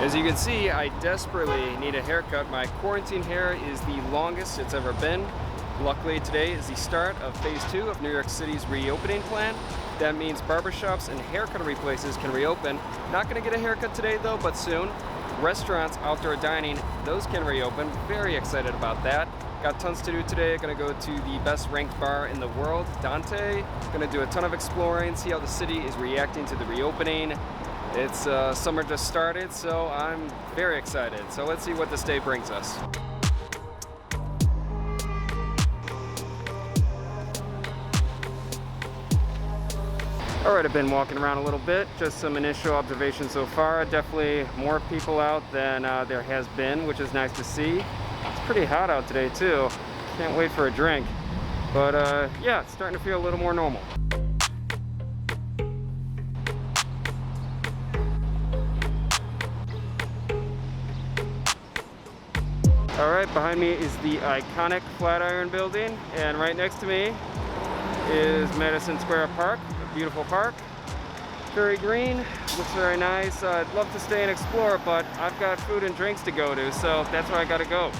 As you can see, I desperately need a haircut. My quarantine hair is the longest it's ever been. Luckily, today is the start of phase 2 of New York City's reopening plan. That means barbershops and haircuttery places can reopen. Not gonna get a haircut today though, but soon. Restaurants, outdoor dining, those can reopen. Very excited about that. Got tons to do today. Gonna go to the best ranked bar in the world, Dante. Gonna do a ton of exploring, see how the city is reacting to the reopening. It's summer just started, so I'm very excited. So let's see what this day brings us. All right, I've been walking around a little bit, just some initial observations so far. Definitely more people out than there has been, which is nice to see. It's pretty hot out today too. Can't wait for a drink. But yeah, it's starting to feel a little more normal. All right, behind me is the iconic Flatiron Building, and right next to me is Madison Square Park. Beautiful park, very green, looks very nice. I'd love to stay and explore, but I've got food and drinks to go to, so that's where I gotta go.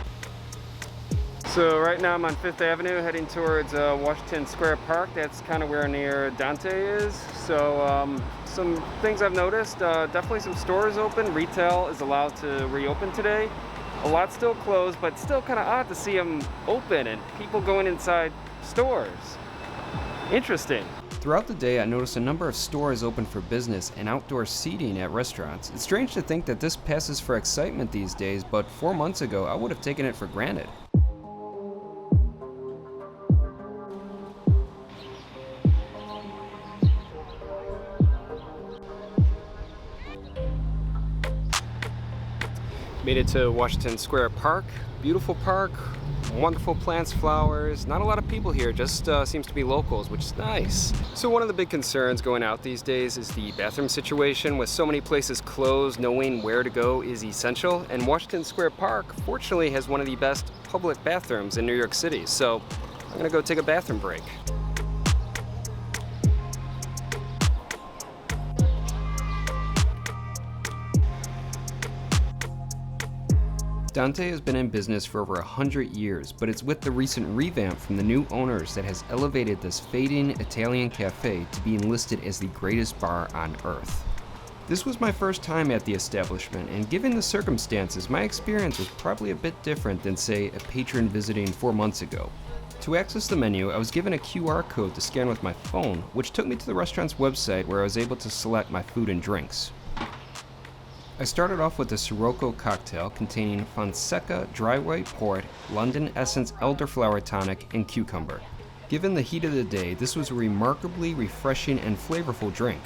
So right now I'm on 5th Avenue heading towards Washington Square Park. That's kind of where near Dante is. So some things I've noticed, definitely some stores open. Retail is allowed to reopen today. A lot still closed, but still kind of odd to see them open and people going inside stores. Interesting. Throughout the day, I noticed a number of stores open for business and outdoor seating at restaurants. It's strange to think that this passes for excitement these days, but 4 months ago, I would have taken it for granted. Made it to Washington Square Park. Beautiful park. Wonderful plants, flowers. Not a lot of people here, just seems to be locals, which is nice. So one of the big concerns going out these days is the bathroom situation. With so many places closed, knowing where to go is essential. And Washington Square Park, fortunately, has one of the best public bathrooms in New York City. So I'm gonna go take a bathroom break. Dante has been in business for over 100 years, but it's with the recent revamp from the new owners that has elevated this fading Italian cafe to being listed as the greatest bar on earth. This was my first time at the establishment, and given the circumstances, my experience was probably a bit different than, say, a patron visiting 4 months ago. To access the menu, I was given a QR code to scan with my phone, which took me to the restaurant's website where I was able to select my food and drinks. I started off with a Sirocco cocktail containing Fonseca dry white port, London Essence elderflower tonic, and cucumber. Given the heat of the day, this was a remarkably refreshing and flavorful drink.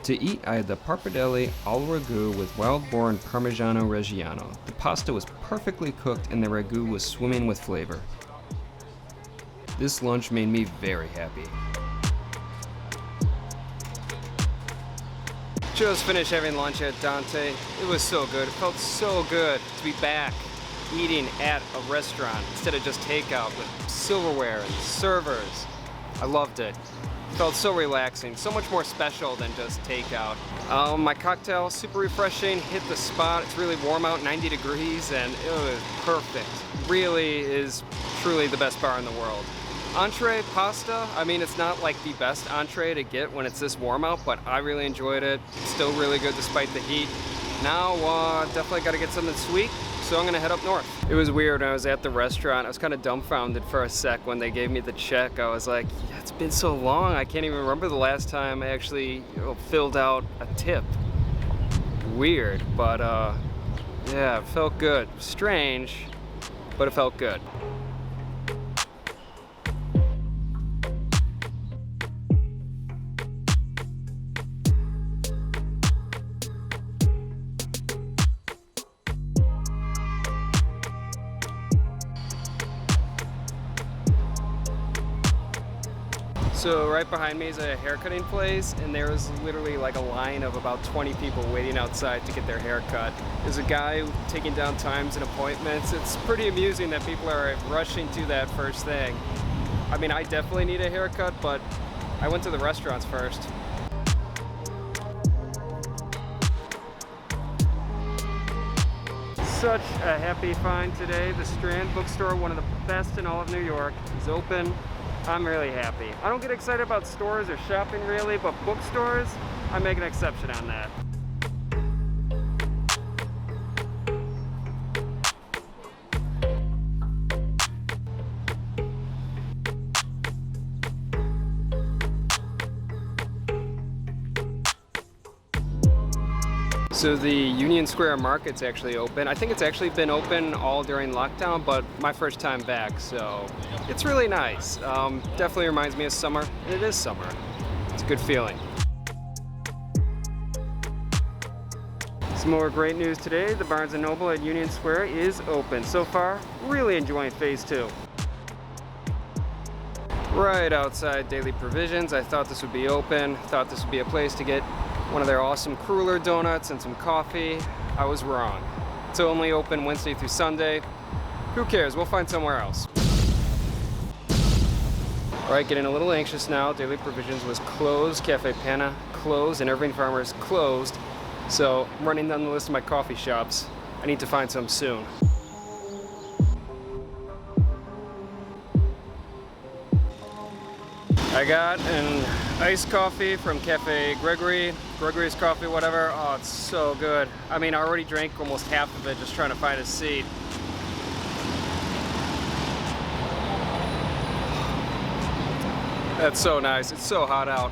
To eat, I had the pappardelle al ragu with wild-born Parmigiano Reggiano. The pasta was perfectly cooked and the ragu was swimming with flavor. This lunch made me very happy. Just finished having lunch at Dante. It was so good. It felt so good to be back eating at a restaurant instead of just takeout with silverware and servers. I loved it. It felt so relaxing, so much more special than just takeout. My cocktail, super refreshing, hit the spot. It's really warm out, 90 degrees, and it was perfect. Really is truly the best bar in the world. Entree, pasta, I mean, it's not like the best entree to get when it's this warm out, but I really enjoyed it. It's still really good despite the heat. Now, definitely gotta get something sweet, so I'm gonna head up north. It was weird when I was at the restaurant. I was kind of dumbfounded for a sec when they gave me the check. I was like, yeah, it's been so long, I can't even remember the last time I actually filled out a tip. Weird, but yeah, it felt good. Strange, but it felt good. So right behind me is a haircutting place, and there was literally like a line of about 20 people waiting outside to get their hair cut. There's a guy taking down times and appointments. It's pretty amusing that people are rushing to that first thing. I mean, I definitely need a haircut, but I went to the restaurants first. such a happy find today. The Strand bookstore, one of the best in all of New York, is open. I'm really happy. I don't get excited about stores or shopping really, but bookstores, I make an exception on that. So the Union Square Market's actually open. I think it's actually been open all during lockdown, but my first time back, so it's really nice. Definitely reminds me of summer, and it is summer. It's a good feeling. Some more great news today. The Barnes & Noble at Union Square is open. So far, really enjoying phase 2. Right outside Daily Provisions, I thought this would be open. Thought this would be a place to get one of their awesome cruller donuts and some coffee. I was wrong. It's only open Wednesday through Sunday. Who cares? We'll find somewhere else. All right, getting a little anxious now. Daily Provisions was closed, Cafe Panna closed, and Irving Farmer's closed. So I'm running down the list of my coffee shops. I need to find some soon. I got an iced coffee from Cafe Gregory's Coffee, whatever. Oh, it's so good. I mean, I already drank almost half of it just trying to find a seat. That's so nice. It's so hot out.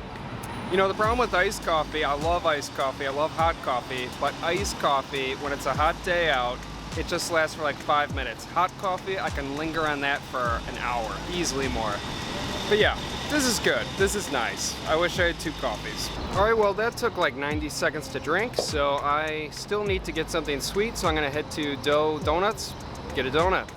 You know, the problem with iced coffee, I love iced coffee, I love hot coffee, but iced coffee, when it's a hot day out, it just lasts for like 5 minutes. Hot coffee, I can linger on that for an hour, easily more. But yeah, this is good. This is nice. I wish I had 2 coffees. All right, well, that took like 90 seconds to drink, so I still need to get something sweet, so I'm gonna head to Dough Donuts, get a donut.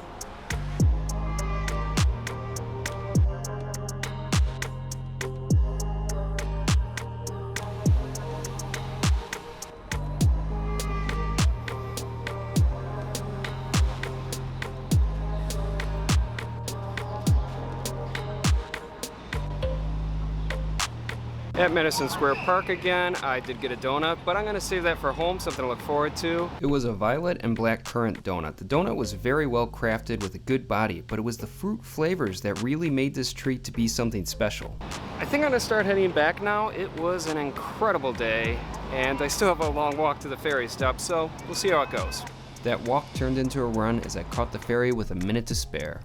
At Madison Square Park again, I did get a donut, but I'm gonna save that for home, something to look forward to. It was a violet and black currant donut. The donut was very well crafted with a good body, but it was the fruit flavors that really made this treat to be something special. I think I'm gonna start heading back now. It was an incredible day, and I still have a long walk to the ferry stop, so we'll see how it goes. That walk turned into a run as I caught the ferry with a minute to spare.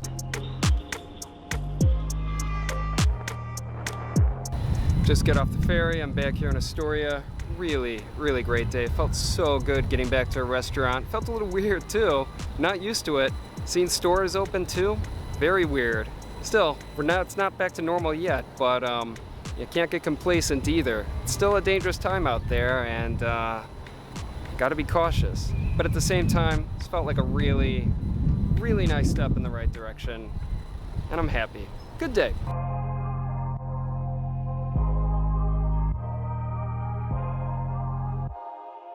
Just got off the ferry, I'm back here in Astoria. Really, really great day. Felt so good getting back to a restaurant. Felt a little weird too, not used to it. Seeing stores open too, very weird. Still, it's not back to normal yet, but you can't get complacent either. It's still a dangerous time out there, and gotta be cautious. But at the same time, this felt like a really, really nice step in the right direction, and I'm happy. Good day.